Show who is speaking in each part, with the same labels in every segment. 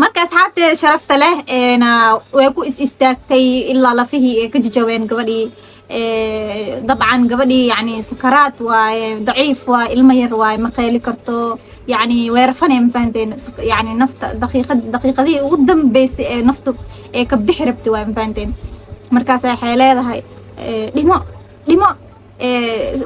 Speaker 1: marka asxaabta sharafta leh way ku istaagtay ilaa lafihii ka jajabeen gabadhii dabcan gabadhii yani sakaraad waaye daciif waa ilmo yar waaye ma qeyli karto يعني ويرفني مفانتين يعني نفط دقيقة دي قدام بس نفط كبحر بتوع مفانتين مركز حيلة هاي لما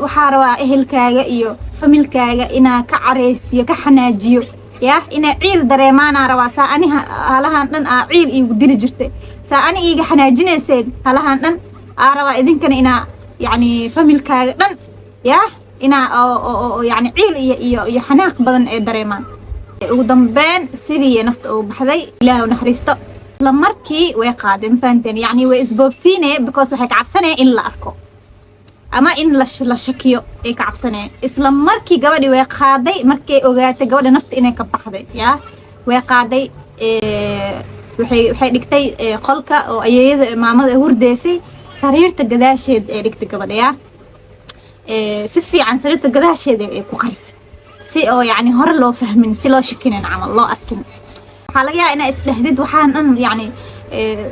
Speaker 1: وحاروا أهل كاجا إيو فميل كاجا إنا كعريسيو كحناجيو يا إنا عيل دريمانا روا سأني هلها نن عيل إيو دير جرتي سأني إيجا حناجين سين هلها نن روا إذن كان إنا يعني فميل كاجا نن يا إنا أو يعني عيل إيو حناق بدن دريمان ودنبان سيري نفط أو بحذي لا ونحريستو لمركي ويقادم فانتين يعني وإسبوبسيني بكوس وحيك عبساني إلا أركو أما إن لا شكيو إيك عبساني إسلام مركي قبدي ويقادي مركي أوغاتي قبدي نفط إني كبحذي يا ويقادي وحي ديكتي قولكا أو أيضا معمد هورديسي سريرتا قداشيد ديكتي قبدي يا سفي عن سريرتا قداشيد إيكو خرس سي أو يعني هور لو فهمين سي لو شكينين عمل الله أركن حاليا أنا إسلحديد وحان أن يعني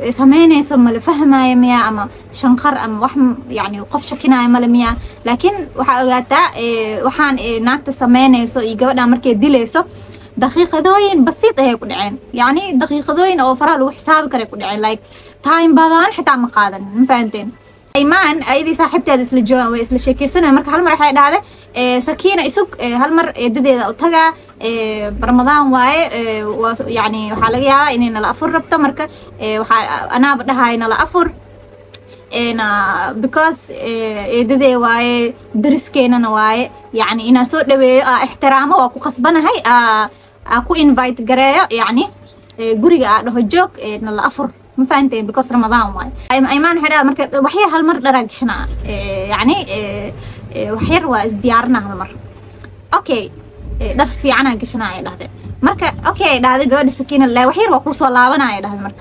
Speaker 1: سميني ثم لفهمها ميا أما شنقر أما وحم يعني وقف شكينا مال ميا لكن وحاجاتا وحان ناقت سميني سو يجبنا مركي ديليسو دقيقة دوين بسيطة هي كل عين يعني دقيقة دوين أو فرال وحساب كره كل عين لايك تايم بدان حتى مقادن مفهمتين أيمان أيدي صاحبتي هذا اسم الجو واسم الشيكي سنة مرك هالمرة حيد هذا سكينة يسوق هالمرة ددي أو تجا برمضان واي يعني وحاليا إننا لا أفر ربطة مرك أنا بدها إن لا أفر إنا because ددي واي درس كينا واي يعني إنا سود دوي احترامه وأكو خصبنا هاي أكو invite جرايا يعني جوري أروح جوك إن لا أفر مفانتين بكوس رمضان واي أيمان حدا مركب وحير هالمر دراجشنا يعني وحير وازديارنا هالمر أوكي در في عنا قشنا إلى هذا مركب أوكي ده هذا جود السكينة الله وحير وقوس صلابنا إلى هذا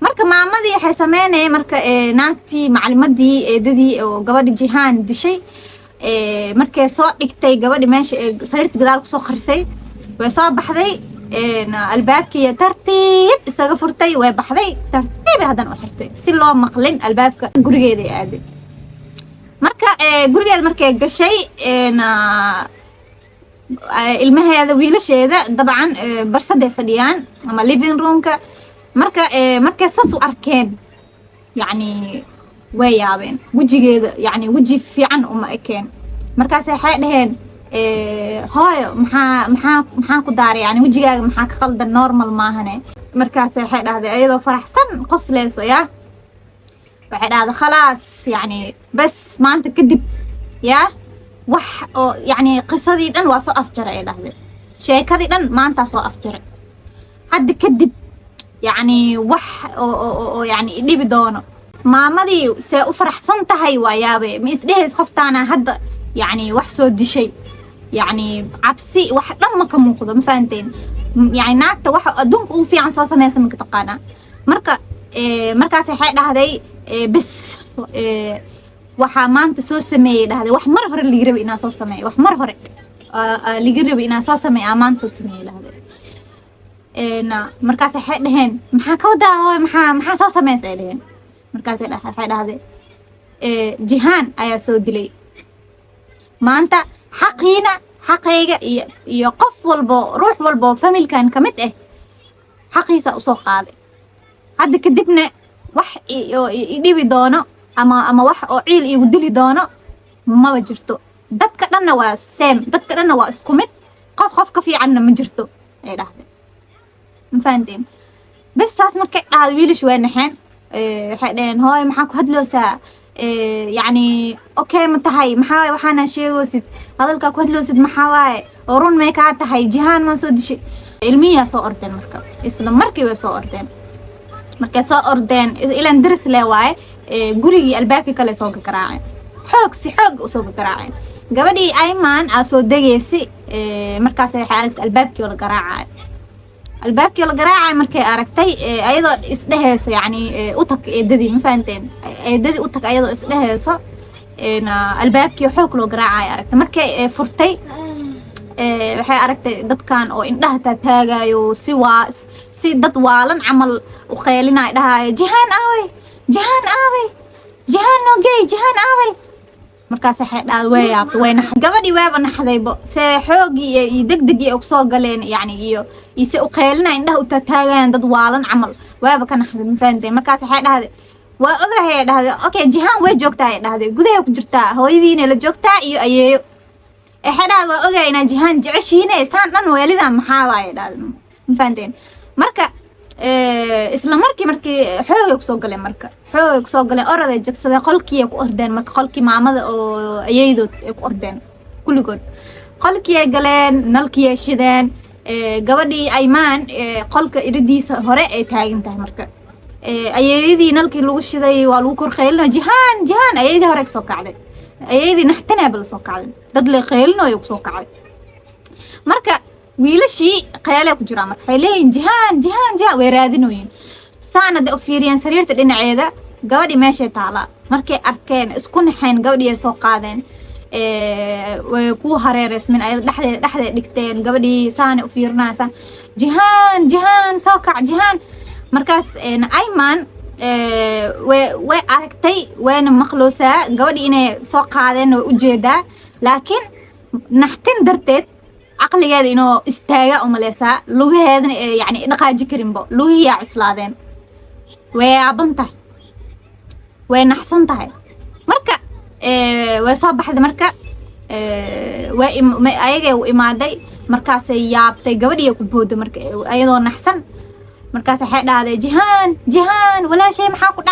Speaker 1: مركب مع مدي حسمانة مركب ناكتي مع المدي ددي وجواد الجيهان دي شيء مركب صوت إكتي جواد ماشي صرت قدارك صو خرسي وصاب بحذي البابكي ترتيب سقفرتي وبحذي ترتيب هذا وحرتي سلوا مقلن البابك جورجيدي عادي مركا جورجيد مركا قشي المها هذا ويلش هذا طبعا برصد فديان أما ليفين رومك مركا ساسو أركان يعني ويابين وجي يعني وجي في عن أكان مركا سيحاء دهين هاي محا كداري يعني وجهك محا كقلد النورمال ما هنا مركز حد هذا أيضا فرح سن قص ليسو يا بعد هذا خلاص يعني بس ما أنت كذب يا وح يعني قصة دي دن واسو أفجر إلى هذا شيء كذي دن ما أنت سو أفجر حد كذب يعني وح أو يعني اللي بدونه ما مدي سأفرح سنت هاي ويابي ميسديه خفتانا هذا يعني وحسو دي شيء يعني عبسي واحد لما كم مخذ مفانتين يعني ناقته واحد دونك وفي عن صوصة ما يسمى كتقانا مركا سيحاء هذا بس وحامان تسوس مي هذا وح مرهر اللي يقرب إنا صوصة مي وح مرهر اللي يقرب إنا صوصة مي أمان تسوس مي هذا مركا سيحاء دهين محا كودا هو محا صوصة مي سيدهين مركا سيحاء هذا جيهان أيا سود لي ما أنت حقينا حقيقة يقف والبو روح والبو فاميل كان كمت حقيسة أسوق هذا هذا كدبنا وح يديبي دونه أما وح عيل يودلي دونه ما وجرته دتك لنا وسام دتك لنا واسكمت خف كفي عنا مجرته إيه ده مفهمتين بس أسمع هذا ويل شوي نحن حدين هاي محاكو هدلو ساعة يعني أوكي متهاي محاوي وحنا شيء وسد هذا الكاكو هدلو سد محاوي ورون ما يكاد تهاي جهان ما سود شيء علمية سو أردن مركب إسلام مركب سو أردن مركب سو أردن إلى ندرس لواي جوري الباقي كله سو كراعين حق وسو كراعين قبلي أيمن أسود دقيسي مركز حالة الباقي ولا كراعين البابكي ولا قراعة مركي أركتي أيضا إسدهس يعني أوتك ددي مفانتين ددي أوتك أيضا إسدهس إن البابكي حوك لو قراعة أركت مركي فرتي waxay aragtay dadkan oo indhaha taagayo si dad waalan camal u qeelinay dhahayo jihaan aaway jihaan nogey jihaan aaway markaas waxay dhaad way yaabto wayna gabadhii waaba naxdaybo see xoogii iyo degdegii ugu soo galeen yani iyo ise u qeelinay indhaha u taagayaan dad waalan camal waaba ka naxday ma fahamtay markaas waxay dhahday waa ogahay dhahday okay jihaan way joogtaa ay dhahday gudaha ku jirtaa hooyadiina la joogtaa iyo ayeeyo xadhaa waa ogahay inaa jihaan jeceshiinay saan dhan weelida maxaa waaye dhahday ma fahamteen marka isla markii xoogay kusoo galeen oraday jabsaday qolkii ay ku ordeen marka qolkii maamada oo ayeydood ay ku ordeen kulligood qolkii ay galeen nalkii ay shideen gabadhii aymaan qolka iridiisa hore ay taagan tahay marka ayeeyadii nalkii lagu shiday waa lagu kor qeylino jihaan ayeeyadii hore kasoo kacday ayeeyadii naxtanaaba lasoo kacday dad la qeylinayo kusoo kacday marka wiilashii qeyle ku jiraa marka waxay leeyihiin jihaan way raadinooyin saana de u fiiriyeen sariirta dhinaceeda gabadhii meeshay taalaa markay arkeen isku naxeen gabadhii ay soo qaadeen way ku hareereysmeen ayada dhexdeeda dhigteen gabadhii saana u fiirinaysa jihaan soo kac jihaan markaas aymaan way aragtay wayna maqloosaa gabadhii inay soo qaadeen way ujeedaa laakiin naxtin darteed caqligeeda inuu istaaga u maleysaa lugaheedana yani dhaqaaji karinbo lugihiyaa cuslaadeen way yaaban tahay way naxsan tahay marka way soo baxday marka ayagay u imaaday markaasay yaabtay gabadhii ku booday marka ayadoo naxsan markaas waxay dhahday jihaan walaashay maxaa ku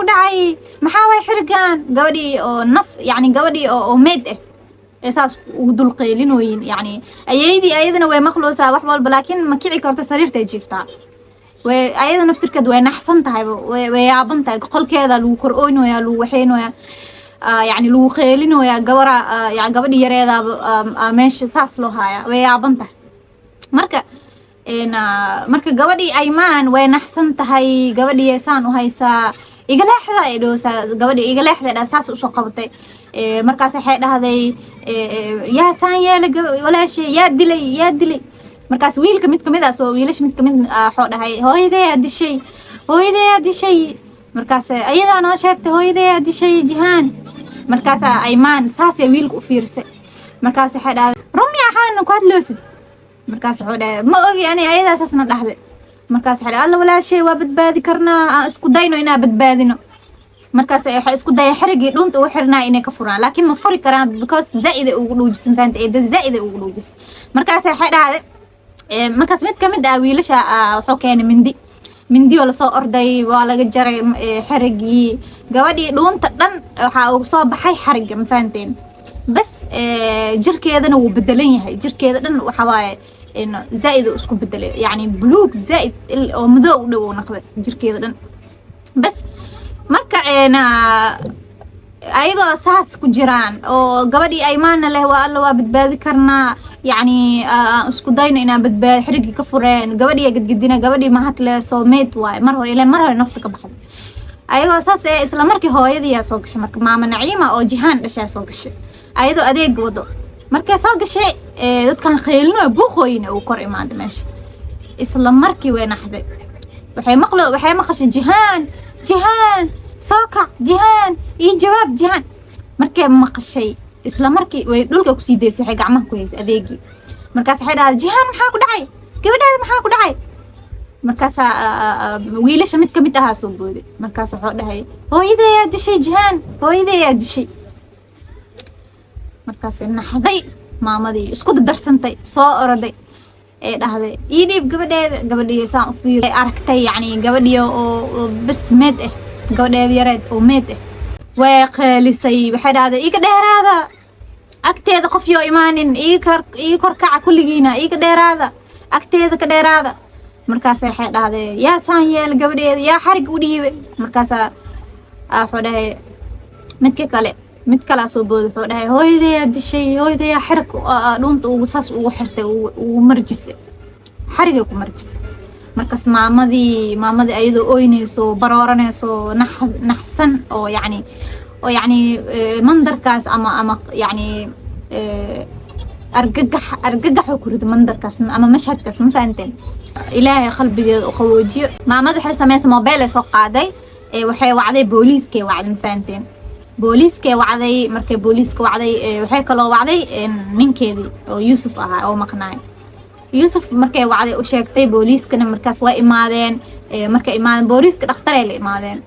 Speaker 1: dhacay maxaa way xirigaan gabadhii oo naf yani gabadhii oo meed ah saas ugu dul qeelinooyin yani ayeydii ayadana way maqloosaa wax walba laakiin ma kici karto sariirtay jiiftaa way ayada naftirkeed way naxsan tahay way yaaban tahay qolkeeda lagu kor ooynooyaa lagu waxeynooyaa yani lagu qeelinooyaa gabadhii yareedaa meesha saas loo haayaa way yaaban tahay marka gabadhii aymaan way naxsan tahay gabadhii saan u haysaa igaleexda ay dhoosaa gabadhii igaleexda saas u soo qabatay markaas waxay dhahday yaa saan yeelay walaashay yaa dilay markaas wiilka mid kamid ah soo wiilash mid kamid xoo dhahay hooyadeeyaa dishay markaas ayadaa noo sheegtay hooyadeeyaa dishay jihaan markaas aymaan saasay wiilka u fiirsay markaas waxay dhahday rumi axaana ku hadloosid markaas wuxuu dhahay ma ogi ani ayadaa saasna dhahday markaas waxay dhahay alla walaashay waa badbaadi karnaa aan isku dayno inaa badbaadino markaas waxay isku daya xirigii dhunta ugu xirnaa inay ka furaan laakiin ma furi karaan because zaid ay ugu dhuujisan faanta dad zaid ay ugu dhuujisay markaas waxay dhahday markaas mid kamid ah wiilasha wuxuu keenay mindi oo la soo orday waa laga jaray xirigii gabadhii dhunta dhan waxa uu soo baxay xariga ma faanteen bas jirkeedana wuu bedelan yahay jirkeeda dhan waxa waaye zaid oo isku bedelay yani buluug zaid oo madow u dhow noqday jirkeeda dhan bas marka ayagoo saas ku jiraan oo gabadhii aymaana leh waa alla waa badbaadi karnaa yani isku dayno inaan badbaadi xirigii ka fureen gabadhii gadgadina gabadhii ma hadleyso meed waaye mar hore nafta ka baxday ayagoo saas isla markii hooyadii soo gashay marka maama naciima oo jihaan dhashay soo gashay ayadoo adeeg wado markay soo gashay dadkan qeylino buuqooyina uu kor imaaday meesha isla markii way naxday waxay maqashay jihaan soo kac jihaan iyo jawaab jihaan markay maqashay isla markii way dhulka ku sii daysay waxay gacmaha ku haysay adeegii markaas waxay dhahday jihaan maxaa ku dhacay gabadhaada maxaa ku dhacay markaas wiilasha mid kamid ahaa soo booday markaas wuxuu dhahay hooyadeeyaa dishay jihaan hooyadeeyaa dishay markaas naxday maamadii isku darsantay soo oroday ee dhahday ii dhiib gabadhii saan u fiiray aragtay yani gabadhii oo bas meed ah gabadheeda yareed oo meed ah way qeelisay waxay dhahday iga dheeraada agteeda qof yoo imaanin ii korkaca kulligiina iga dheeraada agteeda ka dheeraada markaas waxay dhahday yaa saan yeel gabadheeda yaa xarig u dhiibay markaas wuxuu dhahay mid kale soo booday wuxuu dhahay hooyadeeyaa dishay hooyadeeyaa xarig dhunta ugu saas ugu xirtay ugu marjisay xarigay ku marjisay markaas maamadii ayadoo ooynayso barooranayso naxsan oo yani mandarkaas ama yani أرجح وكرد منظر كاس أما مشهد كاس ما فهمتين إلهي قلبي وخوجي مامد waxay sameysay mobile soo qaaday waxay wacday booliiska wacday faanteen booliiska wacday markay booliiska wacday waxay kala wacday ninkeedii oo Yusuf ahaa oo maqnaay Yusuf markay wacday u sheegtay booliiskana markaas waa imaadeen markay imaadeen booliiska dhakhtar ay la imaadeen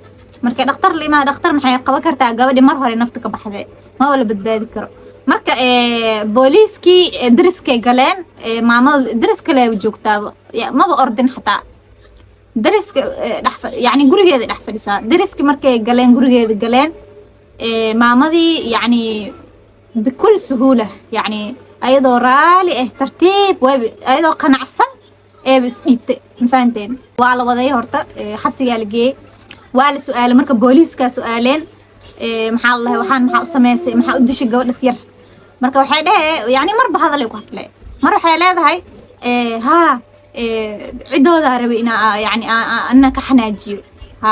Speaker 1: markay dhakhtar la imaado dhakhtar maxay qaban kartaa gabadhi mar hore nafta ka baxday ma wala badbaadi karo marka booliiskii dariskay galeen maamada dariska la joogtaa ma ba ordin xataa dariska yani gurigeeda dhex fadhisaa dariski markay galeen gurigeeda galeen maamadii yani bikul suhuula yani ayadoo raali tartiib ayadoo qanacsan bis dhiibtay mafaanteen waa la waday horta xabsiga la geeyay waa la su'aalay marka booliiska su'aaleen maxaa la waxaan maxaa u sameysay maxaa u dishay gabadhas yar marka waxay dhahay yani marba hadalay ku hadlay mar waxay leedahay ha cidooda rabay ina yani anna ka xanaajiyo ha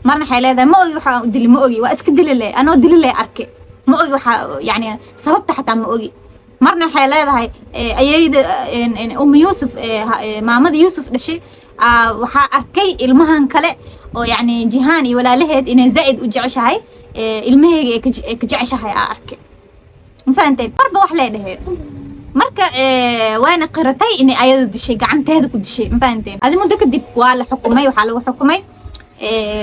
Speaker 1: marna waxay leedahay ma ogi waxa u dilay ma ogi waa iska dilay anoo dilay arkay ma ogi waxa yani sababta xataa ma ogi marna waxay leedahay ayayda Yusuf maamada Yusuf dhashay waxa arkay ilmahan kale oo yani jihaan iyo walaalaheed inay zaid u jeceshahay ilmaheega ay ka jeceshahay arkay mafaantay barba wax leedahay marka waana qiratay in ayada dishay gacanteeda ku dishay mafaantay adi muddo kadib waa la xukumay waxa lagu xukumay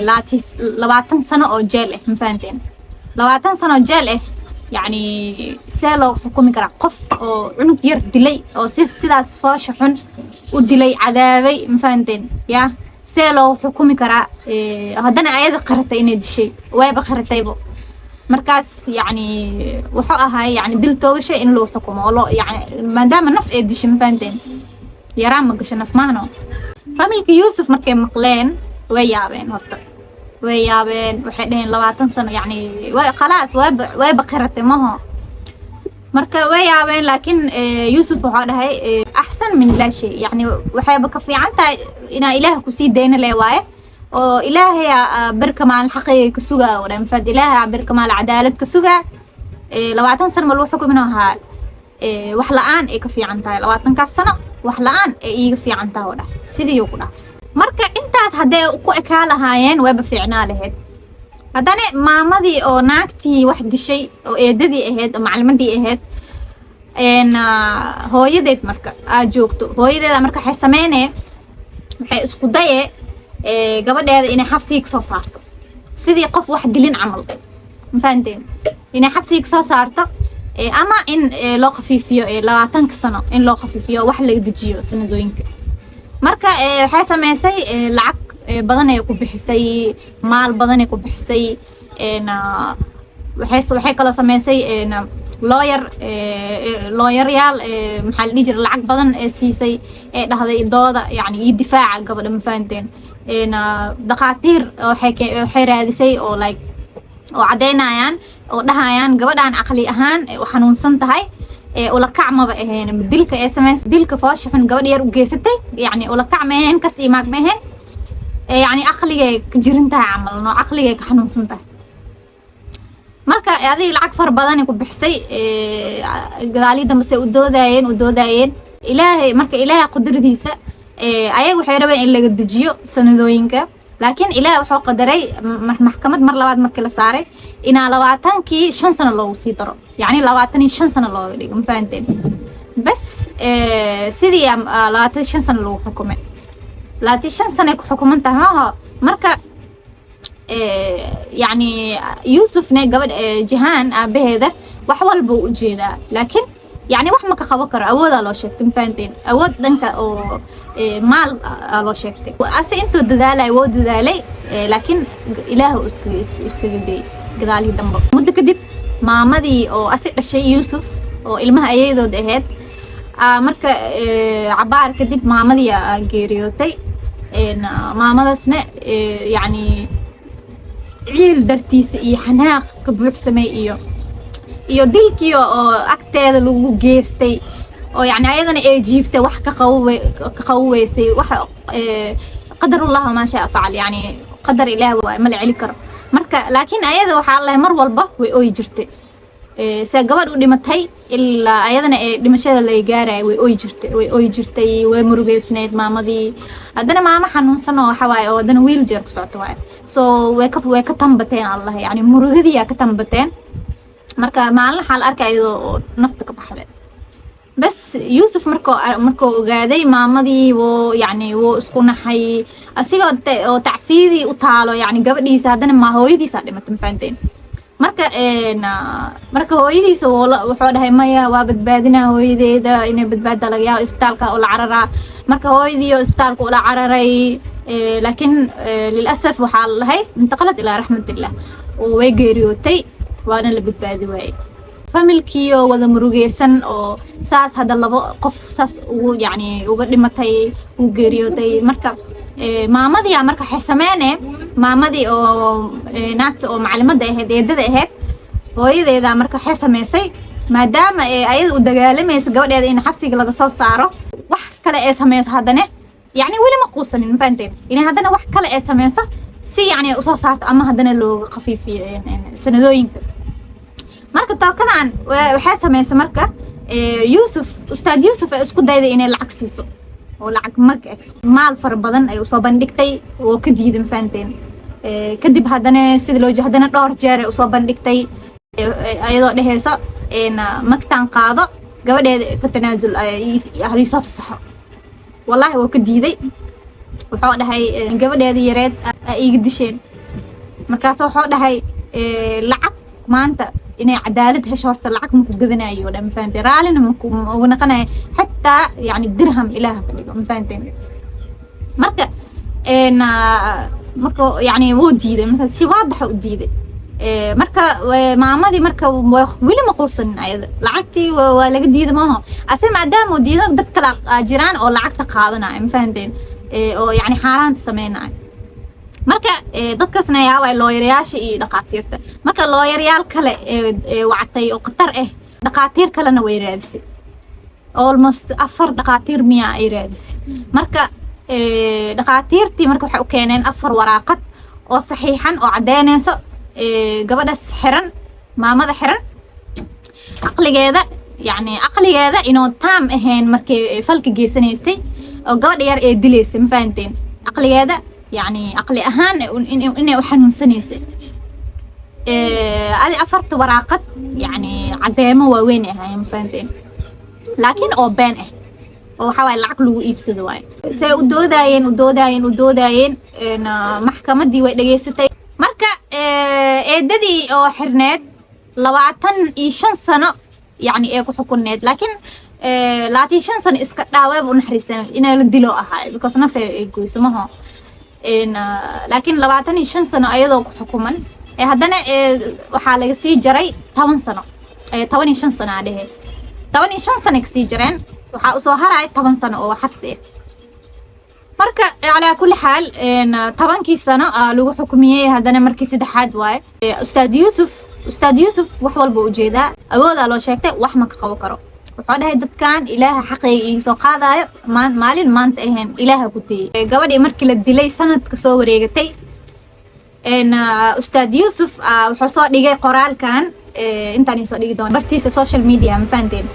Speaker 1: 20 sano oo jeel ah mafaantay 20 sano jeel ah يعني سالو حكومي كرا قف أو عنق ير دلي أو sidaas فاش حن ودلي عذابي مفهمتين يا سالو حكومي كرا هدنا أيضا قرتي إني دشي ويا بقرتي بو مركز يعني وحقها يعني دل todo شيء إن له حكومة والله يعني ما دام نف دشي مفهمتين يا رام مقش نف معناه فملك يوسف مركي مقلين ويابين هرت ويابين وحدين 20 سنة يعني خلاص وبقرتي ما هو مركا ويابين لكن يوسف وحده أحسن من لا شيء يعني وحيبك في عنتا إن إله كسي دين لواي أو إله بركة مع الحقيقة كسوجا ولا مفاد إله بركة مع العدالة كسوجا 20 سنة ملو حكم منها وحلقان كفي عنتا 20 سنة وحلقان كفي عنتا ولا سيدي يقول marka intaas haday ku ekaa lahaayeen waba fiicnaa lahayd hadana maamadii oo naagtii wax dishay oo eedadii ahayd oo macalmadii ahayd hooyadeed marka aad joogto hooyadeeda marka waxay sameynay waxay isku dayay gabadheeda inay xabsiga ka soo saarto sidii qof wax dilin camal ma fahanteen inay xabsiga ka soo saarto ama in loo khafiifiyo 20 sano in loo khafiifiyo wax la dejiyo sanadooyinka marka waxay sameysay lacag badan ay ku bixisay maal badan ay ku bixisay waxay kala sameysay lawyer yaal maxaa la dhigi jiray lacag badan ee siisay ee dhahday dooda yani iyo difaaca gabadha ma fahanteen dhaqaatiir waxay raadisay oo like oo cadeynayaan oo dhahayaan gabadhan aqli ahaan u xanuunsan tahay ولا كعمة بهين بدلك SMS دلك فاش حن قبل يرو جيستي يعني ولا كعمة هين كسي ماك بهين يعني عقلي كجرنتها عمل إنه عقلي كحنون سنته مركا هذه العكفر بدن يكون بحسي قالي دم سي ودوداين إلهي مركا إلهي قدر ديسة أيه وحيربين إلا قد جيو سندوينك لكن إلهي وحو قدري محكمة مر لواد مركلا ساري إنا 20 كي 5 سنة لو سيطروا يعني 25 سنة لو ديقم فهمتين بس سيدي 25 سنة لو حكومة 25 سنة حكومة ها مركا يعني يوسف قبل جيهان بهذا وحول بو جيدا لكن يعني wax ma ka qaban karo awooda loo sheegtay faanteen awood dhanka oo maal loo sheegtay ase inta dadaalay woo dadaalay laakiin ilaahu isagay gadaali dambe muddo kadib maamadii oo asi dhashay Yusuf oo ilmaha ayadood ahayd marka cabaar kadib maamadii geeriyootay maamadaasna yani ciil dartiisa iyo xanaaq ka buuxsamay iyo dilkii oo agteeda lagu geestay oo yani ayadana ay jiiftay wax ka qaweysay wax qadar Allah ma shaa facal yani qadar Ilaahi waa ma la celi karo marka laakiin ayada waxa Allah mar walba way ooy jirtay se gabadh u dhimatay ilaa ayadana ee dhimashada la gaaray way ooy jirtay way murugeysneed maamadii haddana maama xanuunsan oo waxa waaye oo haddana wheelchair ku socoto waaye so way ka tambateen allah yani murugadii ka tambateen marka maalin xal arkay oo nafta ka baxday bas Yusuf markoo ogaaday maamadii yani isku naxay asigoo oo tacsiidii u taalo yani gabadhiisa haddana ma hooyadiisa dhimatay ma fahanteen marka hooyadiisa wuxuu dhahay maya waa badbaadinaa hooyadeeda inay badbaada laga yaabo isbitaalka oo la cararaa marka hooyadii oo isbitaalka ula cararay laakiin lilasaf waxaa la dhahay intaqalad ilaa raxmatillah oo way geeriyootay waana la badbaadi waayey familkiyo wada murugeysan oo saas hada labo qof saas yani uga dhimatay uu geeriyootay marka maamadii marka xisaameene maamadii oo naagta oo macallimada ahayd eedada ahayd hooyadeeda marka xisaameysay maadaama ayada u dagaalamaysa gabadheeda in xabsiga laga soo saaro wax kale ee sameeyso hadana yani wali ma quusanin ma fahanteen in hadana wax kale ee sameeyso si yani u soo saarto ama hadana looga qafiifiyo sanadooyinka marka tookadan waxay sameeyay marka Yusuf ustaad Yusuf isku dayday inay lacag siiso oo lacag mag maal far badan ay soo bandhigtay oo ka diiday ma fahanteen kadib hadana sida loo jeedana dhowr jeer ay soo bandhigtay ayadoo dhahayso magtaan qaado gabadheeda ka tanaasul ay soo fasaxo wallahi waa ka diiday wuxuu dhahay gabadheeda yareed ay iga disheen markaas wuxuu dhahay lacag maanta inay cadaalad hesho horta lacag ma ku gadanayo ma fahanteen raalina ma ugu naqanay xataa yani dirham ilaaha ka dhigo ma fahanteen marka yani wuu diiday marka si waadax u diiday marka maamadii marka wili ma quusanin ayada lacagtii waa laga diiday maaha ase maadaama diido dad kala jiraan oo lacagta qaadanaya ma fahanteen oo yani xaaraanta sameynaya marka dadkaasna yaa way looyarayaasha iyo dhaqaatiirta marka looyarayaal kale wactay oo qatar dhaqaatiir kalena way raadisay almost 4 dhaqaatiir miya ay raadisay marka dhaqaatiirtii marka waxay u keeneen 4 waraaqad oo saxiixan oo cadeynayso gabadhaas xiran maamada xiran aqligeeda inuu taam ahayn markay falka geysanaysay oo gabadha yar ee dilaysay ma fahanteen aqligeeda يعني عقلي أهان إني وحنون سنيسة هذه أفرت وراقة يعني عدامة ووينة هاي مفهمتين لكن أو بين وحاول العقل ويبسد واي ودوداين إن محكمة دي ويدقيستي مركا ددي أو حرنات لواتن إيشان سنة يعني إيكو حكونات لكن لاتي شان سنة إسكت داواب ونحريستان إنا لدلو أهاي because نفع إيكو يسموها laakiin 25 sano ayadoo ku xukuman haddana waxaa laga sii jaray 10 sano 15 sano adehe 15 sano ka sii jireen waxaa u soo haray 10 sano oo xabsi marka ala kulli xaal 10 sano lagu xukumiyay haddana markii saddexaad waay ustaad Yusuf wax walba u jeedaa awooda loo sheegtay wax ma ka qaban karo wuxuu dhahay dadkan ilaaha xaqiiqi soo qaadayo maalin maanta ahayn ilaaha ku tiiyay gabadhii markii la dilay sanadka soo wareegatay ustaad Yusuf wuxuu soo dhigay qoraalkan intaan soo dhigi doon bartiisa social media ma fahanteen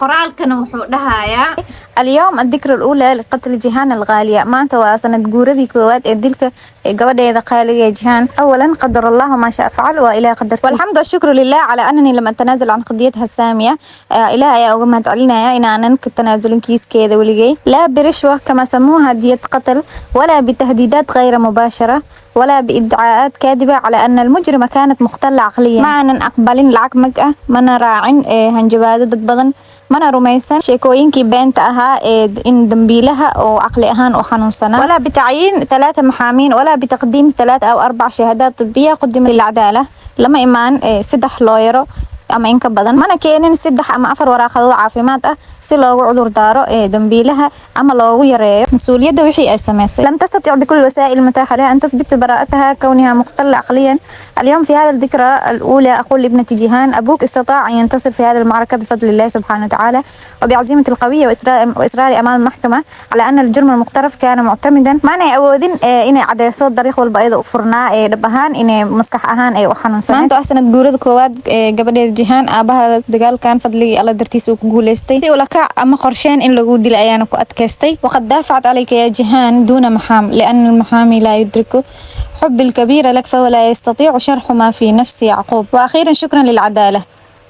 Speaker 1: qoraalkan wuxuu dhahayaa
Speaker 2: اليوم الذكرى الأولى لقتل جيهان الغالية ما أنت وسند جوردي كواد الدلك قبل إذا قال يا جيهان أولا قدر الله ما شاء فعل وإله قدرت والحمد والشكر لله على أنني لم أتنازل عن قضيتها السامية إله يا أوجمها تعلنا إن أنا كتنازل كيس كذا ولجي لا برشوة كما سموها دية قتل ولا بتهديدات غير مباشرة ولا بإدعاءات كاذبة على أن المجرمة كانت مختلة عقليا ما أن أقبلين العق مجأة من راعن هنجبادة بدن mana rumaysan sheekooyinkii beenta ahaa in dambiilaha oo aqli ahaan oo xanuunsana wala bitacyin 3 maxaamiin wala bitaqdiim 3 أو 4 shahaadaad tibbiya qudima lil cadaalة lama imaan 3 looyaro ama in ka badan mana keenin 3 ama 4 waraaqadood caafimaad ah si loogu cudur daaro dambiilaha ama loogu yareeyo mas'uuliyadda wixii ay sameysay lam tastati' بكل الوسائل المتاحة لها أن تثبت براءتها كونها مختلة عقليا اليوم في هذا الذكرى الأولى أقول لابنة جيهان أبوك استطاع أن ينتصر في هذه المعركة بفضل الله سبحانه وتعالى وبعزيمة القوية وإصرار أمام المحكمة على أن الجرم المقترف كان معتمدا معنى أودين إن عدا صوت دريق والبيض وفرنا دبهان إن مسكح أهان وحنون سنة ما أنتو أحسن تقولد كواد قبل jihaan aabaha dagaalkan fadligii alla dartiisa uu ku guuleystay si ula kac ama qorsheen in lagu dilo ayaana ku adkaystay waqad daafacat calayka ya jihaan duuna maxaam liana almaxaami laa yudriku حب الكبير لك فولا يستطيع شرح ما في نفس يعقوب. وأخيرا شكرا للعدالة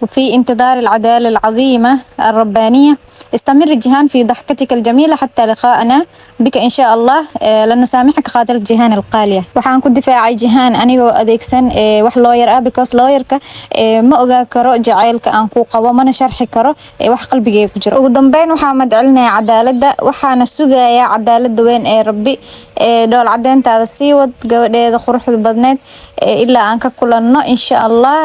Speaker 2: وفي انتظار العدالة العظيمة الربانية. استمر جيهان في ضحكتك الجميلة حتى لقاءنا بك إن شاء الله. لن نسامحك قاتلة جيهان القالية. waxaan ku difaacay Jihaan anigoo adeegsan wax lawyer ah because lawyerka ma ogaa karo jacaylka aan ku qabo mana sharxi karo wax qalbigayga ku jiro. ugu dambeyn waxaan madcelinaya cadaaladda waxaana sugayaa cadaaladda weyn ee Rabbi dhool cadeyntaada sii wad gabadheeda quruxda badneed ilaa aan ka kulanno insha Allah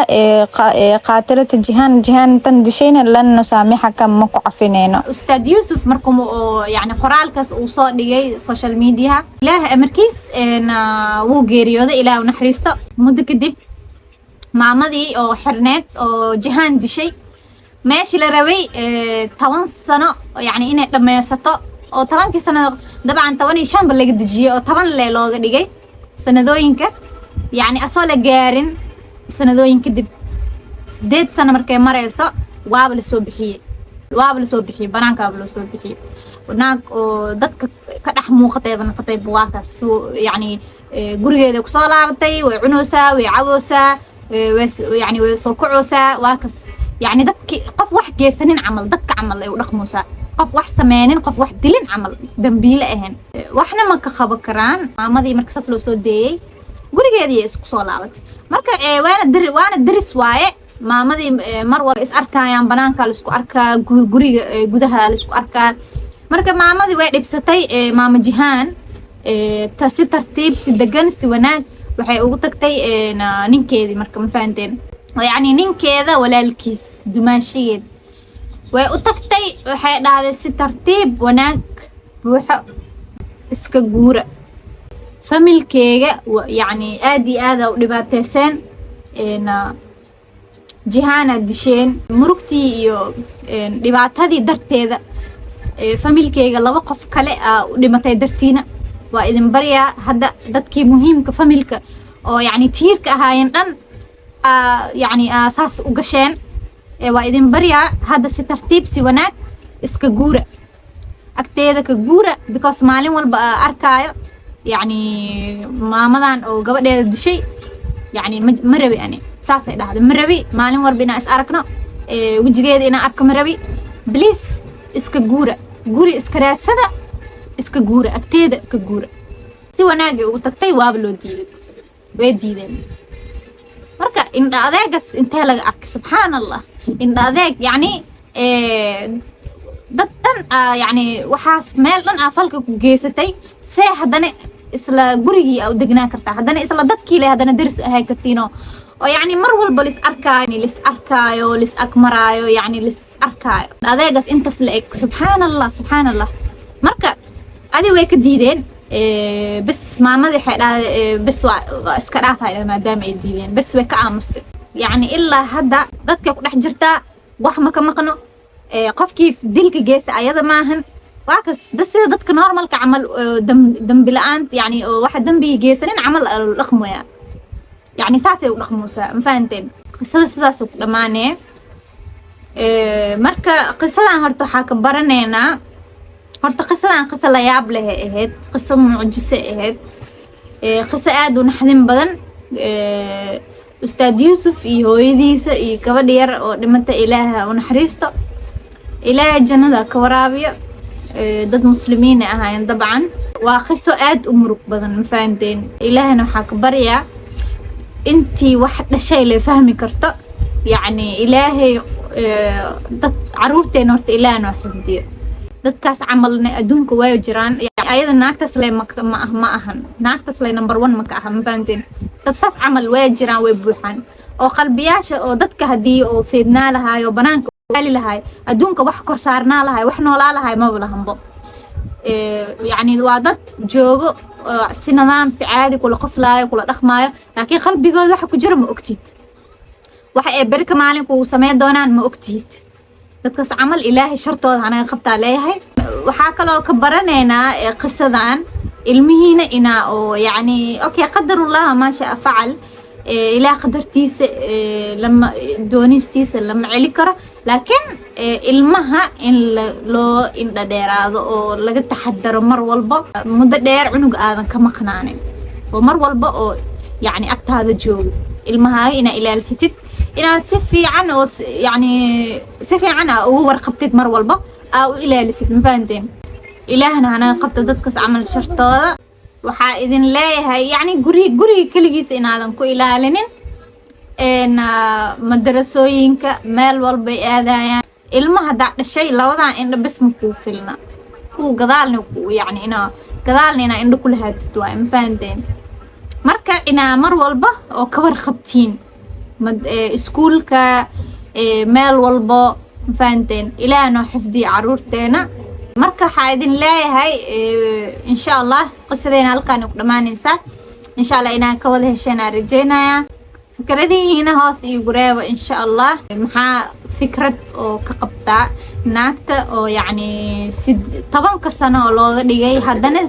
Speaker 2: qaatilada Jihaan tan dishayna lan nusaamixaka ma ku cafinayno.
Speaker 1: Ustaad Yuusuf markuu yani qoraalkaas uu soo dhigay social media ilaahay amarkiis wuu geeriyooday ilaahay u naxariisto muddo kadib maamadii oo xirneed oo Jihaan dishay meeshii la rabay 10 sano yani inay dhameysato oo 10 sano dabcan 15 bal laga dijiyay oo 10 lee looga dhigay sanadooyinka yani asoo la gaarin sanadooyin kadib 8 sano markay marayso waaba la soo bixiyay banaanka waaba la soo bixiyay naag oo dadka ka dhex muuqatay banqatay buwaakaas yani gurigeeda ku soo laabatay way cunoosaa way caboosaa يعني وسوكعوسا واكس يعني دك قف واحد جيسنين عمل دك عمل ودق موسى قف واحد سمانين قف واحد دلين عمل دنبيل اهن واحنا ما كخبكران مامدي مركز لو سو ديي غوريgeedii isku soo laabatay marka waana daris waaye maamadii mar war is arkayaan banaanka la isku arkaa guriga gudaha la isku arkaa marka maamadii way dhibsatay maama Jihaan si tartiib si degan si wanaag waxay ugu tagtay ninkeedii marka ma fahanteen yani ninkeeda walaalkiis dumaashigeed way u tagtay waxay dhahday si tartiib wanaag buuxo iska guura familkeega yani aad iyo aad u dhibaataysan Jihaan disheen murugtii iyo dhibaatadii darteeda familkeega laba qof kale u dhimatay dartiina waa idin bariya hadda dadkii muhiimka familka oo yani tiirka ahaayeen dhan yani asaas u gasheen waa idin bariya hadda si tartiib si wanaag iska guura agteeda ka guura because maalin walba arkaayo yani maamadan oo gabadheeda dishay yani ma rabi ani saasay dhahday ma rabi maalin walba inaan is aragno wajigeeda inaan arko ma rabi please iska guura guri iska raadsada iska guura agteeda ka guura si wanaag ugu tagtay waaba loo diiday way diideen marka indha adeegas intee laga arkay subhanallah indha adeeg yani dad dhan yani waxaas meel dhan falka ku geysatay see haddana isla gurigii u degnaa kartaa haddana isla dadkii le haddana daris ahay kartiino oo yani mar walba lis arkaayo lis agmaraayo yani lis arkaayo adeegas intas la eg subhanallah marka adi way ka diideen bas maamadii waxay dhahday bas waa iska dhaafayda maadaama ay diideen bas way ka aamustay yani ilaa hadda dadka ku dhex jirtaa wax ma ka maqno qofkii dilka geesta ayada maahan waa kas sida dadka normalka camal dambi la'aan yani waxa dambi geysanin camal dhaqmoya يعني ساسي ودخموسا ما فهمتين قصة sidaas ku dhamaanee marka qisadan horta waxa ka baranayna horta qisadan qisa la yaab leh ahayd qiso mucjiso ahayd qiso aad u naxdin badan Ustaad Yuusuf iyo hooyadiisa iyo gabadh yar oo dhimata Ilaaha u naxariisto Ilaaha jannada ka waraabiyo dad muslimiin ahaayeen dabcan waa qiso aad u murug badan ma fahanteen Ilaahana waxa ka baryaa intii wax dhashay la fahmi karto yani ilaahay dad caruurteena horta ilaahna xifdiyo dadkaas camalna adduunka way jiraan ayada naagtaas leh ma ahan naagtaas leh number 1 ma ka ahan ma fahanteen dad saas camal way jiraan way buuxaan oo qalbiyaasha oo dadka hadii oo feednaa lahaay oo banaanka wali lahaay adduunka wax kor saarnaa lahaay wax noolaa lahaay ma walahanbo يعني waa dad joogo si nidaam si caadi kula qoslaayo kula dhaqmaayo laakiin qalbigooda waxa ku jira ma ogtid waxa ay barka maalin ku sameey doonaan ma ogtid dadkaas camal ilaahay shartooda anaga qabtaa leeyahay waxa kale oo ka baraneynaa qisadan ilmihiina ina oo yani okay qadarullah ma sha facal إلى قدرتيس لما دونيستيس لما علي كره لكن المها إن لو إن دير أو لقد تحضر مر والبا مدة دير عنق آذن كما خنانين ومر والبا أو يعني أكتر هذا جو المها إن إلى الستة إن سفي عنه يعني سفي عنه أو ورقبتت مر والبا أو إلى الستة مفهمتين إلهنا أنا قبت دتكس عمل شرطة waxaa idin leeyahay yani guri kaligiis inaadan ku ilaalinin madarasooyinka meel walba aadayaan ilmaha dhashay labadan indho bas ma ku filna ku gadaalna yani gadaalna indho kula haadid waa ma fahanteen marka ina mar walba oo ka warqabtiin iskuulka meel walba ma fahanteen ilaahna xifdi caruurteena marka waxaa idin leeyahay insha Allah qisadeena halkaan ku dhamaanaysa insha Allah inaan ka wada hesheena rajeynaya fikradihiina hoos iyo gureeba insha Allah maxaa fikrad oo ka qabta naagta oo yani 10 sano oo looga dhigay haddana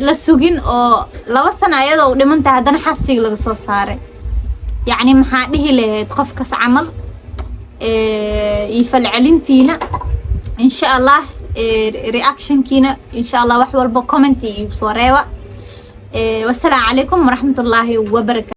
Speaker 1: la sugin oo 2 sano ayadoo dhimanta haddana xabsiga laga soo saaray yani maxaa dhihi lahayd qofkas camal ifal celintiina insha Allah reaction كينا إن شاء الله وحول بكومنتي وصوريوا والسلام عليكم ورحمة الله وبركاته.